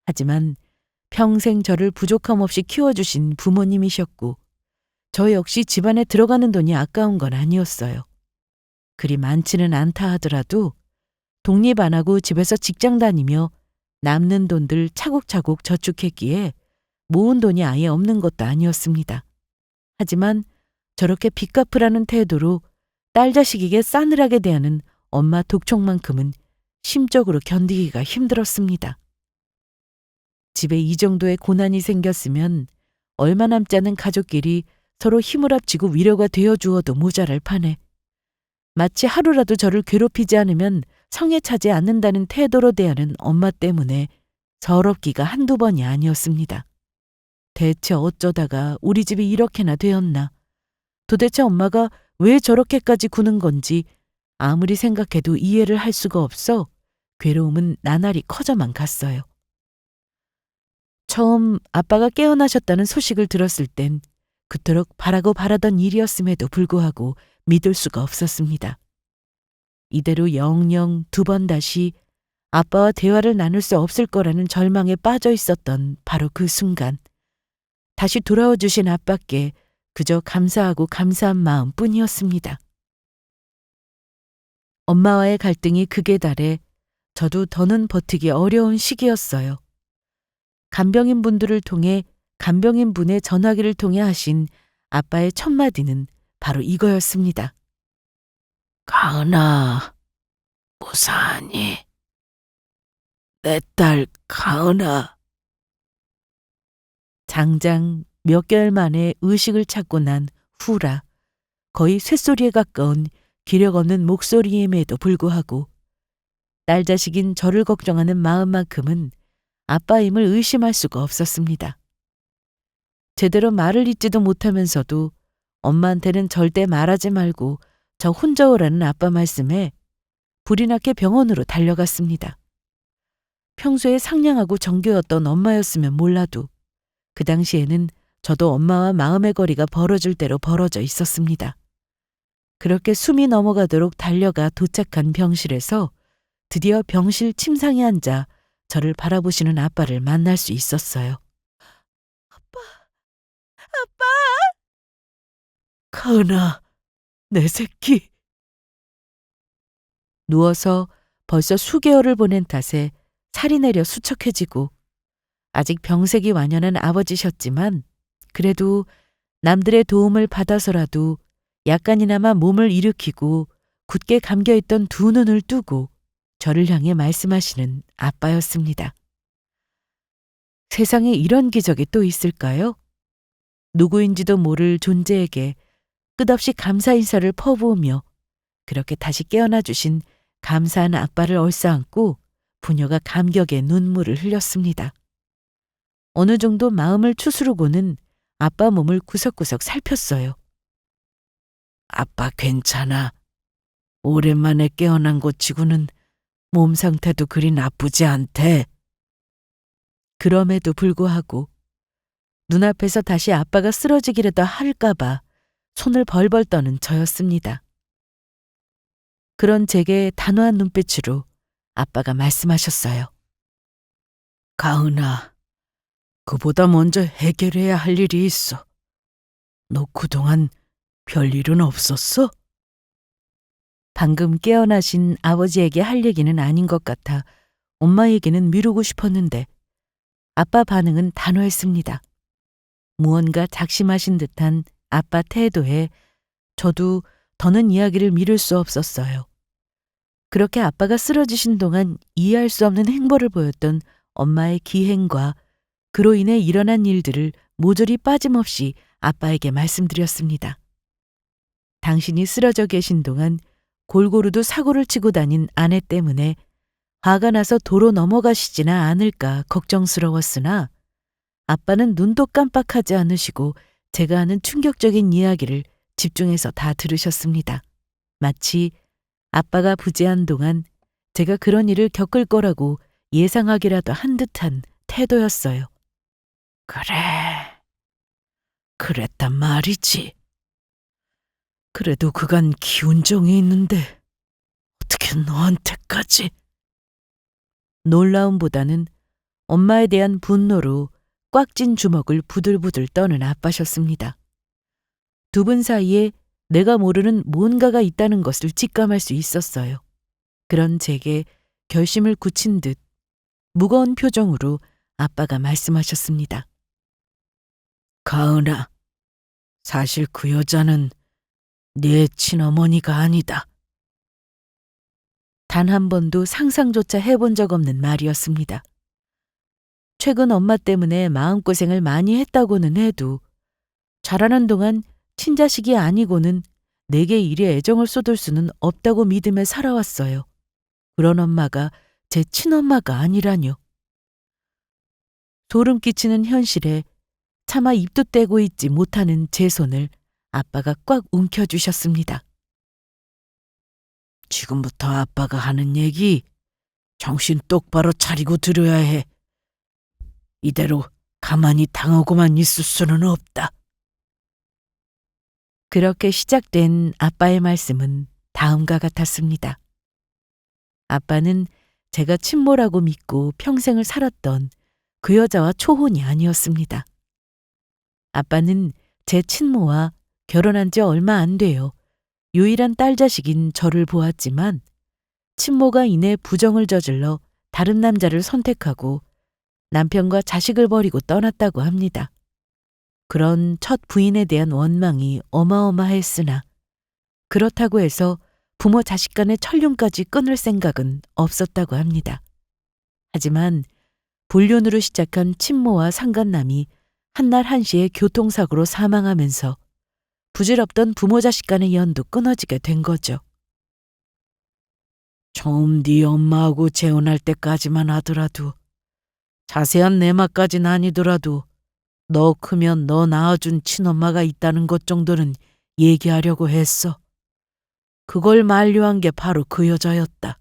하지만 평생 저를 부족함 없이 키워주신 부모님이셨고 저 역시 집안에 들어가는 돈이 아까운 건 아니었어요. 그리 많지는 않다 하더라도 독립 안 하고 집에서 직장 다니며 남는 돈들 차곡차곡 저축했기에 모은 돈이 아예 없는 것도 아니었습니다. 하지만 저렇게 빚 갚으라는 태도로 딸 자식에게 싸늘하게 대하는 엄마 독촉만큼은 심적으로 견디기가 힘들었습니다. 집에 이 정도의 고난이 생겼으면 얼마 남지 않은 가족끼리 서로 힘을 합치고 위로가 되어 주어도 모자랄 판에 마치 하루라도 저를 괴롭히지 않으면 성에 차지 않는다는 태도로 대하는 엄마 때문에 서럽기가 한두 번이 아니었습니다. 대체 어쩌다가 우리 집이 이렇게나 되었나? 도대체 엄마가 왜 저렇게까지 구는 건지 아무리 생각해도 이해를 할 수가 없어 괴로움은 나날이 커져만 갔어요. 처음 아빠가 깨어나셨다는 소식을 들었을 땐 그토록 바라고 바라던 일이었음에도 불구하고 믿을 수가 없었습니다. 이대로 영영 두 번 다시 아빠와 대화를 나눌 수 없을 거라는 절망에 빠져 있었던 바로 그 순간 다시 돌아와 주신 아빠께 그저 감사하고 감사한 마음뿐이었습니다. 엄마와의 갈등이 극에 달해 저도 더는 버티기 어려운 시기였어요. 간병인 분들을 통해 간병인 분의 전화기를 통해 하신 아빠의 첫 마디는 바로 이거였습니다. 가은아, 무사하니? 내 딸 가은아. 장장 몇 개월 만에 의식을 찾고 난 후라 거의 쇳소리에 가까운 기력 없는 목소리임에도 불구하고 딸 자식인 저를 걱정하는 마음만큼은 아빠임을 의심할 수가 없었습니다. 제대로 말을 잇지도 못하면서도 엄마한테는 절대 말하지 말고 저 혼자 오라는 아빠 말씀에 불이 나게 병원으로 달려갔습니다. 평소에 상냥하고 정겨웠던 엄마였으면 몰라도 그 당시에는 저도 엄마와 마음의 거리가 벌어질 대로 벌어져 있었습니다. 그렇게 숨이 넘어가도록 달려가 도착한 병실에서 드디어 병실 침상에 앉아 저를 바라보시는 아빠를 만날 수 있었어요. 아빠, 아빠! 가은아, 내 새끼. 누워서 벌써 수개월을 보낸 탓에 살이 내려 수척해지고 아직 병색이 완연한 아버지셨지만 그래도 남들의 도움을 받아서라도 약간이나마 몸을 일으키고 굳게 감겨있던 두 눈을 뜨고 저를 향해 말씀하시는 아빠였습니다. 세상에 이런 기적이 또 있을까요? 누구인지도 모를 존재에게 끝없이 감사 인사를 퍼부으며 그렇게 다시 깨어나 주신 감사한 아빠를 얼싸안고 부녀가 감격의 눈물을 흘렸습니다. 어느 정도 마음을 추스르고는 아빠 몸을 구석구석 살폈어요. 아빠 괜찮아. 오랜만에 깨어난 것 치고는 몸 상태도 그리 나쁘지 않대. 그럼에도 불구하고 눈앞에서 다시 아빠가 쓰러지기라도 할까봐 손을 벌벌 떠는 저였습니다. 그런 제게 단호한 눈빛으로 아빠가 말씀하셨어요. 가은아, 그보다 먼저 해결해야 할 일이 있어. 너 그동안 별일은 없었어? 방금 깨어나신 아버지에게 할 얘기는 아닌 것 같아 엄마 얘기는 미루고 싶었는데 아빠 반응은 단호했습니다. 무언가 작심하신 듯한 아빠 태도에 저도 더는 이야기를 미룰 수 없었어요. 그렇게 아빠가 쓰러지신 동안 이해할 수 없는 행보를 보였던 엄마의 기행과 그로 인해 일어난 일들을 모조리 빠짐없이 아빠에게 말씀드렸습니다. 당신이 쓰러져 계신 동안 골고루도 사고를 치고 다닌 아내 때문에 화가 나서 도로 넘어가시지나 않을까 걱정스러웠으나 아빠는 눈도 깜빡하지 않으시고 제가 하는 충격적인 이야기를 집중해서 다 들으셨습니다. 마치 아빠가 부재한 동안 제가 그런 일을 겪을 거라고 예상하기라도 한 듯한 태도였어요. 그래, 그랬단 말이지. 그래도 그간 기운정이 있는데 어떻게 너한테까지? 놀라움보다는 엄마에 대한 분노로 꽉 찐 주먹을 부들부들 떠는 아빠셨습니다. 두 분 사이에 내가 모르는 뭔가가 있다는 것을 직감할 수 있었어요. 그런 제게 결심을 굳힌 듯 무거운 표정으로 아빠가 말씀하셨습니다. 가은아, 사실 그 여자는 네 친어머니가 아니다. 단 한 번도 상상조차 해본 적 없는 말이었습니다. 최근 엄마 때문에 마음고생을 많이 했다고는 해도 자라는 동안 친자식이 아니고는 내게 일에 애정을 쏟을 수는 없다고 믿으며 살아왔어요. 그런 엄마가 제 친엄마가 아니라뇨. 소름 끼치는 현실에 차마 입도 떼고 있지 못하는 제 손을 아빠가 꽉 움켜주셨습니다. 지금부터 아빠가 하는 얘기 정신 똑바로 차리고 들어야 해. 이대로 가만히 당하고만 있을 수는 없다. 그렇게 시작된 아빠의 말씀은 다음과 같았습니다. 아빠는 제가 친모라고 믿고 평생을 살았던 그 여자와 초혼이 아니었습니다. 아빠는 제 친모와 결혼한 지 얼마 안 돼요. 유일한 딸 자식인 저를 보았지만 친모가 이내 부정을 저질러 다른 남자를 선택하고 남편과 자식을 버리고 떠났다고 합니다. 그런 첫 부인에 대한 원망이 어마어마했으나 그렇다고 해서 부모 자식 간의 천륜까지 끊을 생각은 없었다고 합니다. 하지만 불륜으로 시작한 친모와 상간남이 한날 한시에 교통사고로 사망하면서 부질없던 부모 자식 간의 연도 끊어지게 된 거죠. 처음 네 엄마하고 재혼할 때까지만 하더라도, 자세한 내 맛까진 아니더라도 너 크면 너 낳아준 친엄마가 있다는 것 정도는 얘기하려고 했어. 그걸 만류한 게 바로 그 여자였다.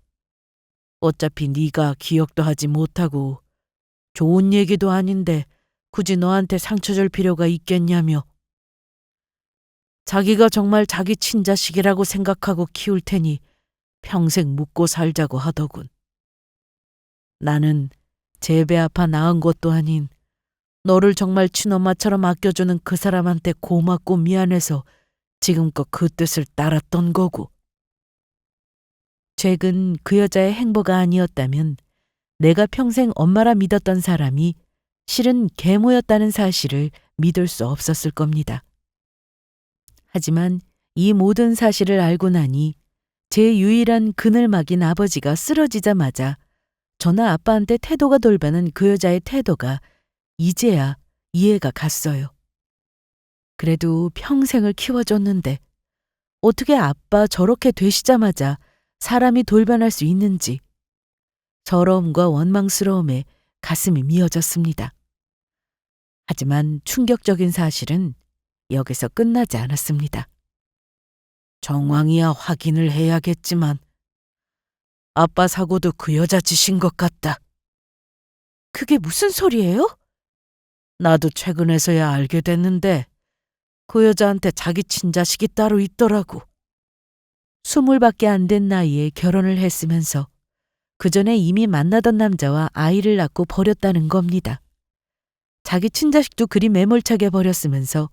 어차피 네가 기억도 하지 못하고 좋은 얘기도 아닌데 굳이 너한테 상처 줄 필요가 있겠냐며. 자기가 정말 자기 친자식이라고 생각하고 키울 테니 평생 묻고 살자고 하더군. 나는 제 배 아파 낳은 것도 아닌 너를 정말 친엄마처럼 아껴주는 그 사람한테 고맙고 미안해서 지금껏 그 뜻을 따랐던 거고. 최근 그 여자의 행보가 아니었다면 내가 평생 엄마라 믿었던 사람이 실은 계모였다는 사실을 믿을 수 없었을 겁니다. 하지만 이 모든 사실을 알고 나니 제 유일한 그늘막인 아버지가 쓰러지자마자 저나 아빠한테 태도가 돌변한 그 여자의 태도가 이제야 이해가 갔어요. 그래도 평생을 키워줬는데 어떻게 아빠 저렇게 되시자마자 사람이 돌변할 수 있는지 서러움과 원망스러움에 가슴이 미어졌습니다. 하지만 충격적인 사실은 여기서 끝나지 않았습니다. 정황이야 확인을 해야겠지만 아빠 사고도 그 여자 짓인 것 같다. 그게 무슨 소리예요? 나도 최근에서야 알게 됐는데 그 여자한테 자기 친자식이 따로 있더라고. 20밖에 안 된 나이에 결혼을 했으면서 그 전에 이미 만나던 남자와 아이를 낳고 버렸다는 겁니다. 자기 친자식도 그리 매몰차게 버렸으면서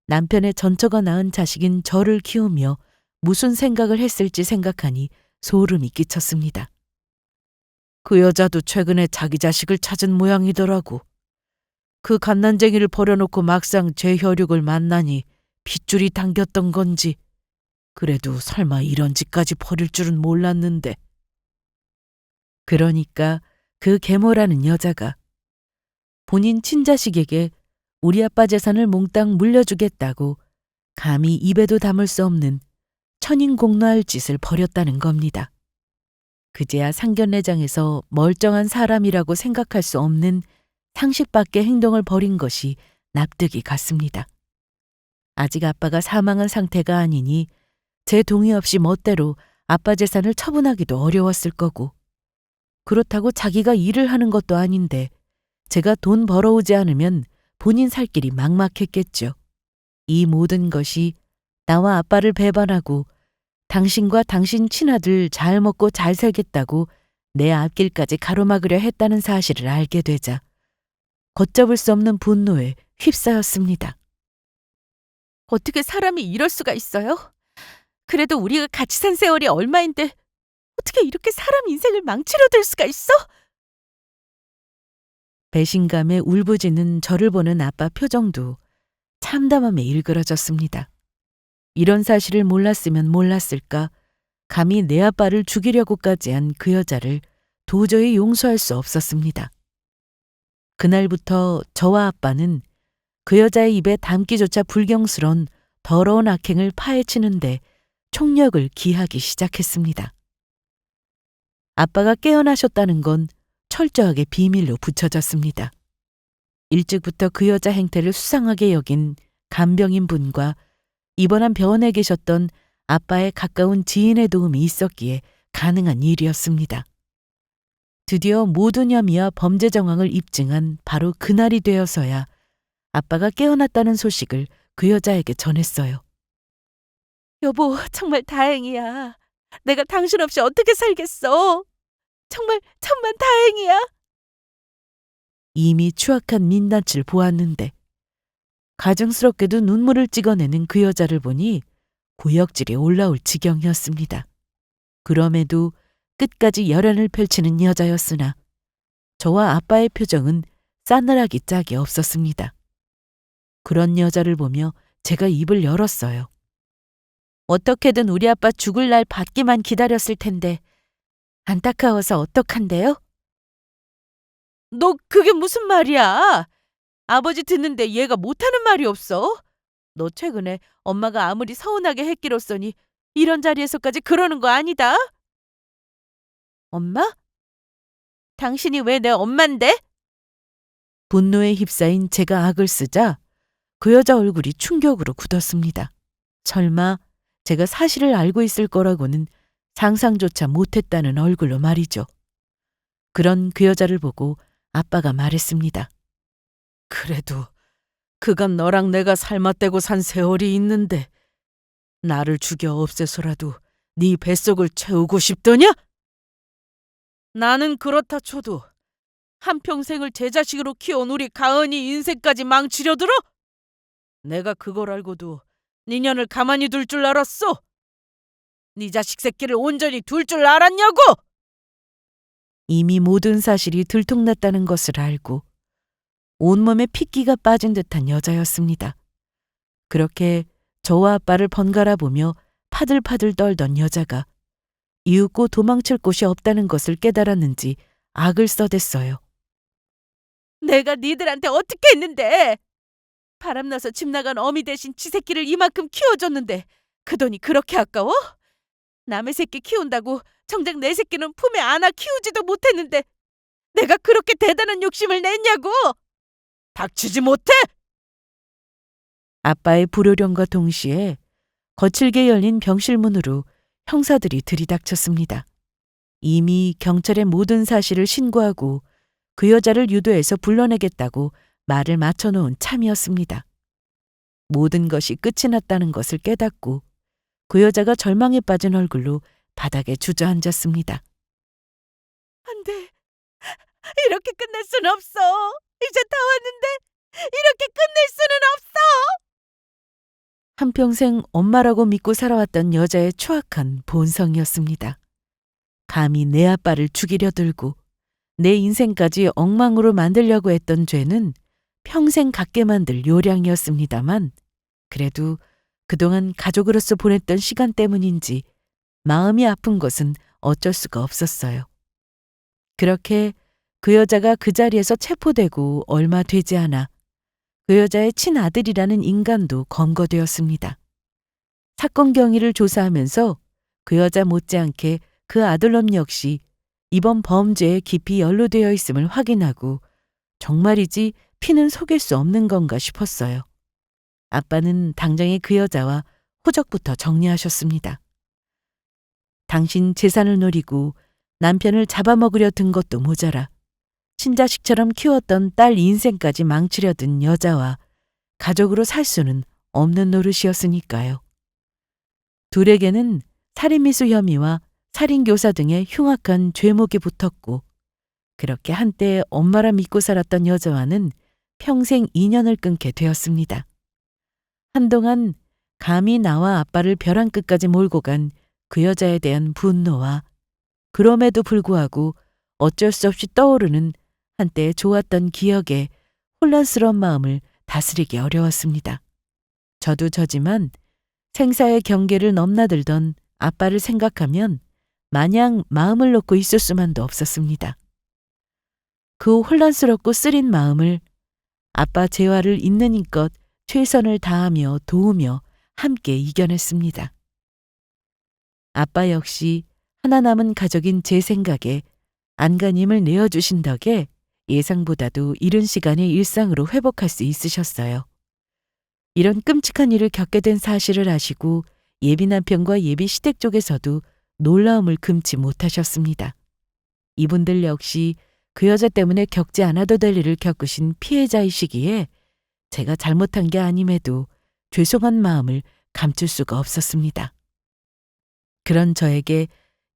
남편의 전처가 낳은 자식인 저를 키우며 무슨 생각을 했을지 생각하니 소름이 끼쳤습니다. 그 여자도 최근에 자기 자식을 찾은 모양이더라고. 그 갓난쟁이를 버려놓고 막상 제 혈육을 만나니 핏줄이 당겼던 건지 그래도 설마 이런 짓까지 벌일 줄은 몰랐는데. 그러니까 그 계모라는 여자가 본인 친자식에게 우리 아빠 재산을 몽땅 물려주겠다고 감히 입에도 담을 수 없는 천인공노할 짓을 벌였다는 겁니다. 그제야 상견례장에서 멀쩡한 사람이라고 생각할 수 없는 상식 밖의 행동을 벌인 것이 납득이 갔습니다. 아직 아빠가 사망한 상태가 아니니 제 동의 없이 멋대로 아빠 재산을 처분하기도 어려웠을 거고, 그렇다고 자기가 일을 하는 것도 아닌데 제가 돈 벌어오지 않으면 본인 살 길이 막막했겠죠. 이 모든 것이 나와 아빠를 배반하고 당신과 당신 친아들 잘 먹고 잘 살겠다고 내 앞길까지 가로막으려 했다는 사실을 알게 되자 걷잡을 수 없는 분노에 휩싸였습니다. 어떻게 사람이 이럴 수가 있어요? 그래도 우리가 같이 산 세월이 얼마인데 어떻게 이렇게 사람 인생을 망치려 들 수가 있어? 배신감에 울부짖는 저를 보는 아빠 표정도 참담함에 일그러졌습니다. 이런 사실을 몰랐으면 몰랐을까 감히 내 아빠를 죽이려고까지 한 그 여자를 도저히 용서할 수 없었습니다. 그날부터 저와 아빠는 그 여자의 입에 담기조차 불경스러운 더러운 악행을 파헤치는데 총력을 기하기 시작했습니다. 아빠가 깨어나셨다는 건 철저하게 비밀로 붙여졌습니다. 일찍부터 그 여자 행태를 수상하게 여긴 간병인 분과 입원한 병원에 계셨던 아빠의 가까운 지인의 도움이 있었기에 가능한 일이었습니다. 드디어 모든 혐의와 범죄 정황을 입증한 바로 그날이 되어서야 아빠가 깨어났다는 소식을 그 여자에게 전했어요. 여보, 정말 다행이야. 내가 당신 없이 어떻게 살겠어. 정말 천만 다행이야. 이미 추악한 민낯을 보았는데 가증스럽게도 눈물을 찍어내는 그 여자를 보니 구역질이 올라올 지경이었습니다. 그럼에도 끝까지 열연을 펼치는 여자였으나 저와 아빠의 표정은 싸늘하기 짝이 없었습니다. 그런 여자를 보며 제가 입을 열었어요. 어떻게든 우리 아빠 죽을 날 받기만 기다렸을 텐데 안타까워서 어떡한데요? 너 그게 무슨 말이야? 아버지 듣는데 얘가 못하는 말이 없어? 너 최근에 엄마가 아무리 서운하게 했기로써니 이런 자리에서까지 그러는 거 아니다? 엄마? 당신이 왜 내 엄만데? 분노에 휩싸인 제가 악을 쓰자 그 여자 얼굴이 충격으로 굳었습니다. 설마 제가 사실을 알고 있을 거라고는 상상조차 못했다는 얼굴로 말이죠. 그런 그 여자를 보고 아빠가 말했습니다. 그래도 그간 너랑 내가 삶아떼고 산 세월이 있는데 나를 죽여 없애서라도 네 뱃속을 채우고 싶더냐? 나는 그렇다 쳐도 한평생을 제 자식으로 키워온 우리 가은이 인생까지 망치려 들어? 내가 그걸 알고도 니년을 가만히 둘 줄 알았어? 네 자식 새끼를 온전히 둘 줄 알았냐고? 이미 모든 사실이 들통났다는 것을 알고 온몸에 핏기가 빠진 듯한 여자였습니다. 그렇게 저와 아빠를 번갈아 보며 파들파들 떨던 여자가 이윽고 도망칠 곳이 없다는 것을 깨달았는지 악을 써댔어요. 내가 니들한테 어떻게 했는데? 바람나서 집 나간 어미 대신 지 새끼를 이만큼 키워줬는데 그 돈이 그렇게 아까워? 남의 새끼 키운다고 정작 내 새끼는 품에 안아 키우지도 못했는데 내가 그렇게 대단한 욕심을 냈냐고! 닥치지 못해! 아빠의 불호령과 동시에 거칠게 열린 병실문으로 형사들이 들이닥쳤습니다. 이미 경찰에 모든 사실을 신고하고 그 여자를 유도해서 불러내겠다고 말을 맞춰놓은 참이었습니다. 모든 것이 끝이 났다는 것을 깨닫고 그 여자가 절망에 빠진 얼굴로 바닥에 주저앉았습니다. 안 돼. 이렇게 끝낼 순 없어. 이제 다 왔는데 이렇게 끝낼 수는 없어. 한평생 엄마라고 믿고 살아왔던 여자의 추악한 본성이었습니다. 감히 내 아빠를 죽이려 들고 내 인생까지 엉망으로 만들려고 했던 죄는 평생 갖게 만들 요량이었습니다만 그래도 그동안 가족으로서 보냈던 시간 때문인지 마음이 아픈 것은 어쩔 수가 없었어요. 그렇게 그 여자가 그 자리에서 체포되고 얼마 되지 않아 그 여자의 친아들이라는 인간도 검거되었습니다. 사건 경위를 조사하면서 그 여자 못지않게 그 아들놈 역시 이번 범죄에 깊이 연루되어 있음을 확인하고 정말이지 피는 속일 수 없는 건가 싶었어요. 아빠는 당장에 그 여자와 호적부터 정리하셨습니다. 당신 재산을 노리고 남편을 잡아먹으려 든 것도 모자라 친자식처럼 키웠던 딸 인생까지 망치려 든 여자와 가족으로 살 수는 없는 노릇이었으니까요. 둘에게는 살인미수 혐의와 살인교사 등의 흉악한 죄목이 붙었고 그렇게 한때 엄마라 믿고 살았던 여자와는 평생 인연을 끊게 되었습니다. 한동안 감히 나와 아빠를 벼랑 끝까지 몰고 간 그 여자에 대한 분노와 그럼에도 불구하고 어쩔 수 없이 떠오르는 한때 좋았던 기억에 혼란스러운 마음을 다스리기 어려웠습니다. 저도 저지만 생사의 경계를 넘나들던 아빠를 생각하면 마냥 마음을 놓고 있을 수만도 없었습니다. 그 혼란스럽고 쓰린 마음을 아빠 재활을 있는 힘껏 최선을 다하며 도우며 함께 이겨냈습니다. 아빠 역시 하나 남은 가족인 제 생각에 안간힘을 내어주신 덕에 예상보다도 이른 시간에 일상으로 회복할 수 있으셨어요. 이런 끔찍한 일을 겪게 된 사실을 아시고 예비 남편과 예비 시댁 쪽에서도 놀라움을 금치 못하셨습니다. 이분들 역시 그 여자 때문에 겪지 않아도 될 일을 겪으신 피해자이시기에 제가 잘못한 게 아님에도 죄송한 마음을 감출 수가 없었습니다. 그런 저에게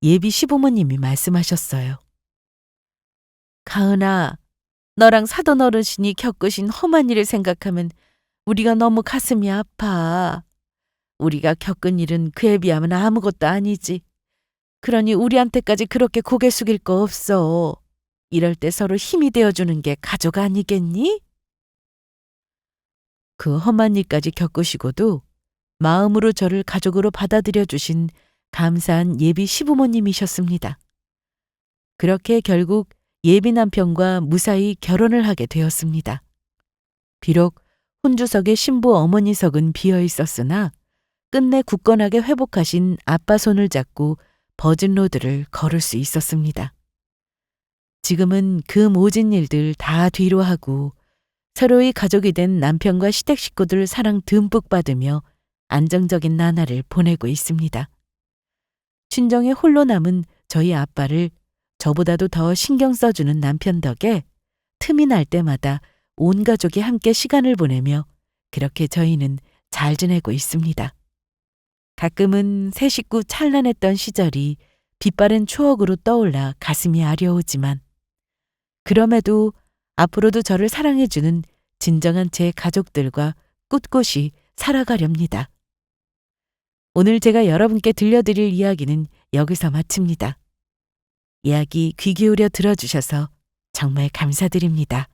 예비 시부모님이 말씀하셨어요. 가은아, 너랑 사돈 어르신이 겪으신 험한 일을 생각하면 우리가 너무 가슴이 아파. 우리가 겪은 일은 그에 비하면 아무것도 아니지. 그러니 우리한테까지 그렇게 고개 숙일 거 없어. 이럴 때 서로 힘이 되어주는 게 가족 아니겠니? 그 험한 일까지 겪으시고도 마음으로 저를 가족으로 받아들여 주신 감사한 예비 시부모님이셨습니다. 그렇게 결국 예비 남편과 무사히 결혼을 하게 되었습니다. 비록 혼주석의 신부 어머니석은 비어 있었으나 끝내 굳건하게 회복하신 아빠 손을 잡고 버진로드를 걸을 수 있었습니다. 지금은 그 모진 일들 다 뒤로 하고 서로의 가족이 된 남편과 시댁 식구들 사랑 듬뿍 받으며 안정적인 나날을 보내고 있습니다. 친정에 홀로 남은 저희 아빠를 저보다도 더 신경 써주는 남편 덕에 틈이 날 때마다 온 가족이 함께 시간을 보내며 그렇게 저희는 잘 지내고 있습니다. 가끔은 새 식구 찬란했던 시절이 빛바랜 추억으로 떠올라 가슴이 아려오지만 그럼에도 앞으로도 저를 사랑해주는 진정한 제 가족들과 꿋꿋이 살아가렵니다. 오늘 제가 여러분께 들려드릴 이야기는 여기서 마칩니다. 이야기 귀 기울여 들어주셔서 정말 감사드립니다.